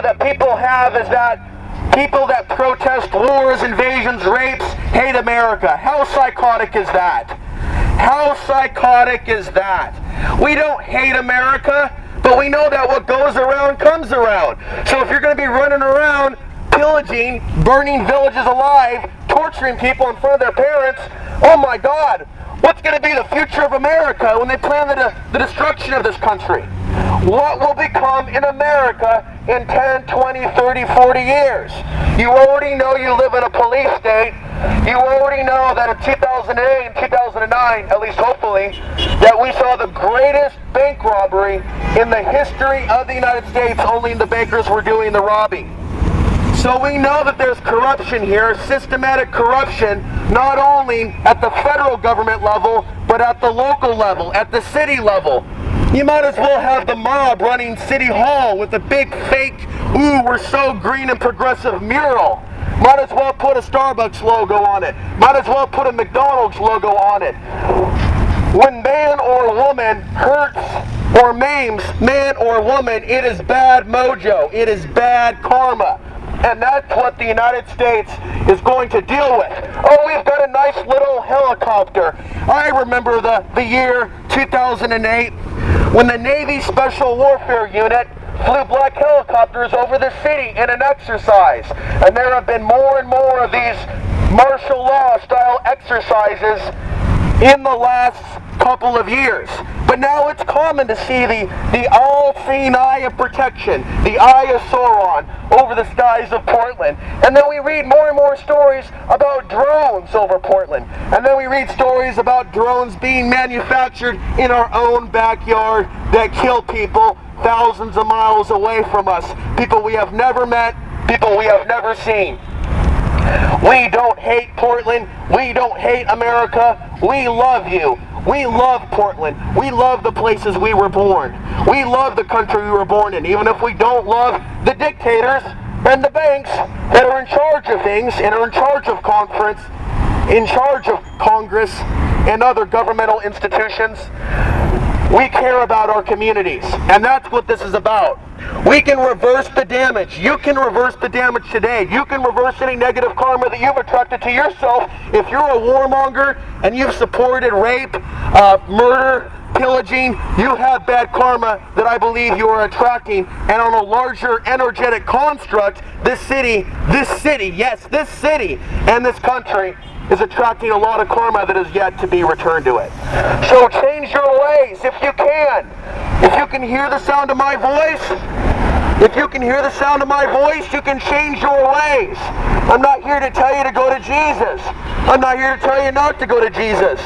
that people have is that people that protest wars, invasions, rapes, hate America. How psychotic is that? How psychotic is that? We don't hate America, but we know that what goes around comes around. So if you're going to be running around pillaging, burning villages alive, torturing people in front of their parents, oh my God, what's going to be the future of America when they plan the destruction of this country? What will become in America in 10, 20, 30, 40 years? You already know you live in a police state. You already know that in 2008 and 2009, at least hopefully, that we saw the greatest bank robbery in the history of the United States. Only the bankers were doing the robbing. So we know that there's corruption here, systematic corruption, not only at the federal government level, but at the local level, at the city level. You might as well have the mob running City Hall with a big fake, ooh, we're so green and progressive mural. Might as well put a Starbucks logo on it. Might as well put a McDonald's logo on it. When man or woman hurts or maims man or woman, it is bad mojo. It is bad karma. And that's what the United States is going to deal with. Oh, we've got a nice little helicopter. I remember the year 2008 when the Navy Special Warfare Unit flew black helicopters over the city in an exercise. And there have been more and more of these martial law style exercises in the last couple of years. But now it's common to see the all-seeing eye of protection, the eye of Sauron, over the skies of Portland. And then we read more and more stories about drones over Portland. And then we read stories about drones being manufactured in our own backyard that kill people thousands of miles away from us. People we have never met, people we have never seen. We don't hate Portland. We don't hate America. We love you. We love Portland. We love the places we were born. We love the country we were born in, even if we don't love the dictators and the banks that are in charge of things and are in charge of conference, in charge of Congress and other governmental institutions. We care about our communities, and that's what this is about. We can reverse the damage. You can reverse the damage today. You can reverse any negative karma that you've attracted to yourself. If you're a warmonger and you've supported rape, murder, pillaging, you have bad karma that I believe you are attracting. And on a larger energetic construct, this city, yes, this city and this country is attracting a lot of karma that is yet to be returned to it. So change your ways if you can. If you can hear the sound of my voice, you can change your ways. I'm not here to tell you to go to Jesus. I'm not here to tell you not to go to Jesus.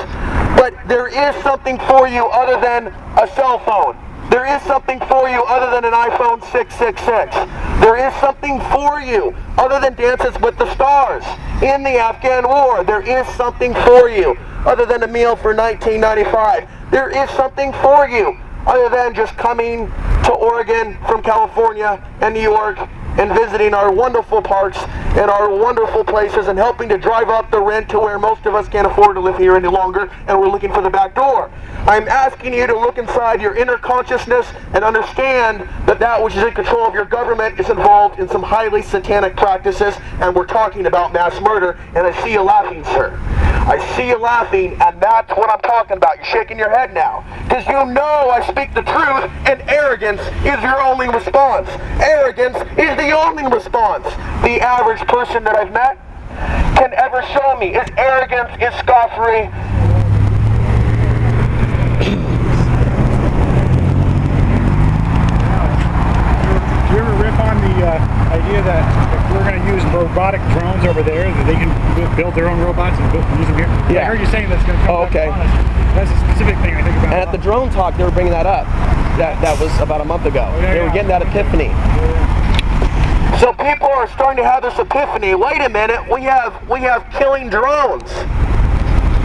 But there is something for you other than a cell phone. There is something for you other than an iPhone 666. There is something for you other than Dances with the Stars in the Afghan War. There is something for you other than a meal for $19.95. There is something for you other than just coming to Oregon from California and New York and visiting our wonderful parks and our wonderful places and helping to drive up the rent to where most of us can't afford to live here any longer, and we're looking for the back door. I'm asking you to look inside your inner consciousness and understand that that which is in control of your government is involved in some highly satanic practices, and we're talking about mass murder, and I see you laughing, sir. I see you laughing, and that's what I'm talking about. You're shaking your head now, because you know I speak the truth, and arrogance is your only response. Arrogance is the only response the average person that I've met can ever show me. Is arrogance, is scoffery. Do you ever riff on the idea that if we're going to use robotic drones over there, that they can build their own robots and use them here? Yeah. I heard you saying that's going to come back on us. That's a specific thing I think about. And at the drone talk, they were bringing that up. That was about a month ago. They were getting that epiphany. So people are starting to have this epiphany. Wait a minute, we have killing drones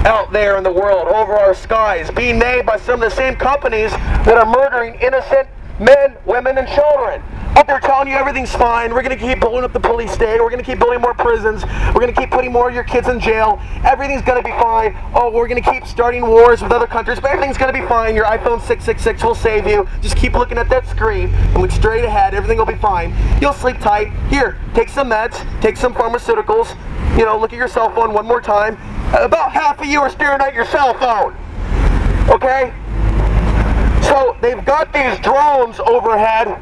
out there in the world over our skies, being made by some of the same companies that are murdering innocent men, women, and children. But they're telling you everything's fine. We're going to keep building up the police state. We're going to keep building more prisons. We're going to keep putting more of your kids in jail. Everything's going to be fine. Oh, we're going to keep starting wars with other countries, but everything's going to be fine. Your iPhone 666 will save you. Just keep looking at that screen and look straight ahead. Everything will be fine. You'll sleep tight. Here, take some meds, take some pharmaceuticals. You know, look at your cell phone one more time. About half of you are staring at your cell phone. Okay? So they've got these drones overhead.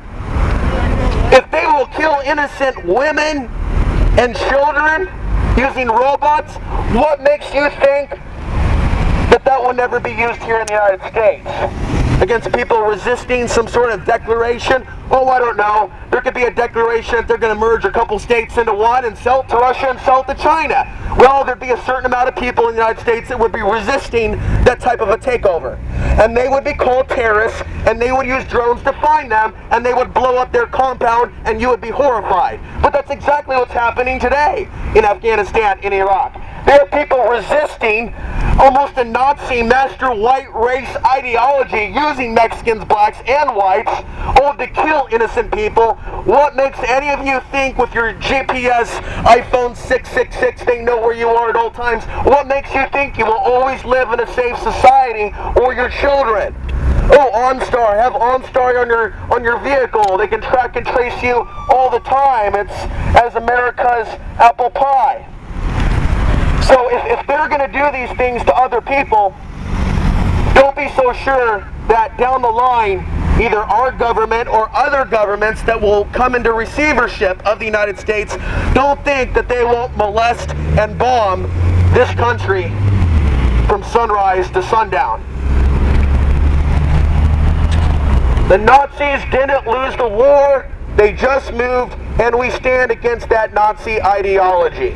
If they will kill innocent women and children using robots, what makes you think that that will never be used here in the United States? Against people resisting some sort of declaration? Oh, I don't know. There could be a declaration that they're going to merge a couple states into one and sell it to Russia and sell it to China. Well, there'd be a certain amount of people in the United States that would be resisting that type of a takeover. And they would be called terrorists, and they would use drones to find them, and they would blow up their compound, and you would be horrified. But that's exactly what's happening today in Afghanistan, in Iraq. There are people resisting almost a Nazi master white race ideology using Mexicans, blacks, and whites, all to kill innocent people. What makes any of you think with your GPS iPhone 666 they know where you are at all times? What makes you think you will always live in a safe society, or your children? Oh, OnStar, have OnStar on your vehicle. They can track and trace you all the time. It's as America's apple pie. So if they're going to do these things to other people, don't be so sure that down the line, either our government or other governments that will come into receivership of the United States, don't think that they won't molest and bomb this country from sunrise to sundown. The Nazis didn't lose the war, they just moved, and we stand against that Nazi ideology.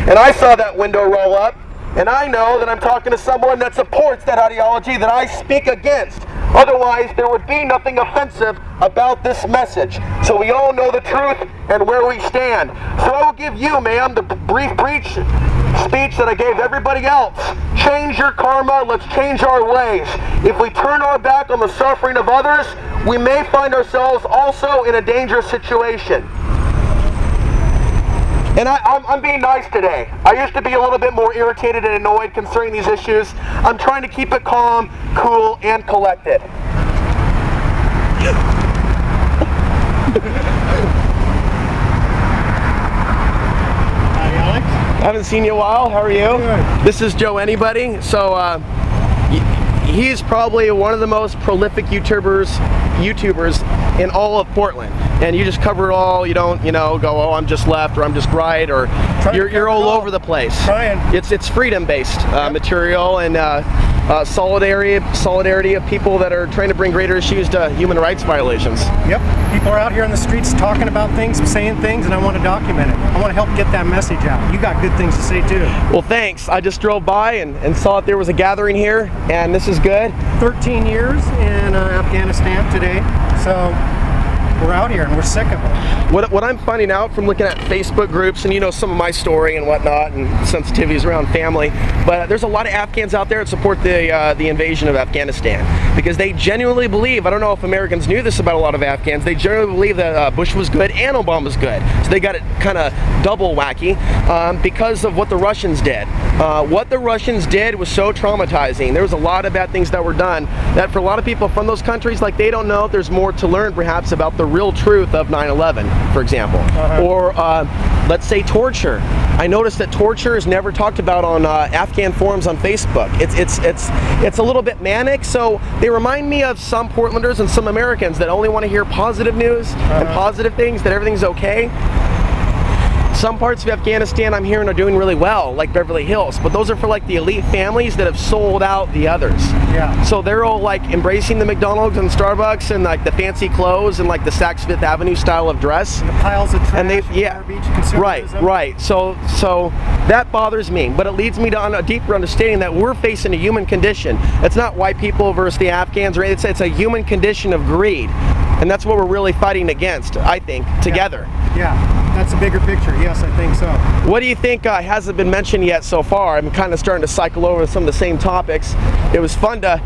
And I saw that window roll up, and I know that I'm talking to someone that supports that ideology that I speak against. Otherwise, there would be nothing offensive about this message. So we all know the truth and where we stand. So I will give you, ma'am, the brief speech that I gave everybody else. Change your karma, let's change our ways. If we turn our back on the suffering of others, we may find ourselves also in a dangerous situation. And I'm being nice today. I used to be a little bit more irritated and annoyed concerning these issues. I'm trying to keep it calm, cool, and collected. Hi, Alex. I haven't seen you in a while. How are you? Good. This is Joe Anybody. So he's probably one of the most prolific YouTubers in all of Portland. And you just cover it all. You don't, go, oh, I'm just left or I'm just right, or you're all over the place. Trying. It's freedom-based material and solidarity of people that are trying to bring greater issues to human rights violations. Yep. People are out here on the streets talking about things, saying things, and I want to document it. I want to help get that message out. You got good things to say too. Well, thanks. I just drove by and saw that there was a gathering here, and this is good. 13 years in Afghanistan today, so we're out here and we're sick of it. What I'm finding out from looking at Facebook groups, and some of my story and whatnot, and sensitivities around family, but there's a lot of Afghans out there that support the invasion of Afghanistan because they genuinely believe, I don't know if Americans knew this about a lot of Afghans, they generally believe that Bush was good and Obama was good. So they got it kind of double wacky because of what the Russians did. What the Russians did was so traumatizing. There was a lot of bad things that were done that for a lot of people from those countries, like they don't know there's more to learn perhaps about the real truth of 9/11, for example. Or let's say torture. I noticed that torture is never talked about on Afghan forums on Facebook. It's a little bit manic, so they remind me of some Portlanders and some Americans that only want to hear positive news and positive things, that everything's okay. Some parts of Afghanistan I'm hearing are doing really well, like Beverly Hills, but those are for like the elite families that have sold out the others. Yeah. So they're all like embracing the McDonald's and Starbucks and like the fancy clothes and like the Saks Fifth Avenue style of dress. And the piles of trash And they, garbage, consumerism. right. So that bothers me, but it leads me to a deeper understanding that we're facing a human condition. It's not white people versus the Afghans, or it's a human condition of greed. And that's what we're really fighting against, I think, together. Yeah, that's a bigger picture. Yes, I think so. What do you think hasn't been mentioned yet so far? I'm kind of starting to cycle over some of the same topics. It was fun to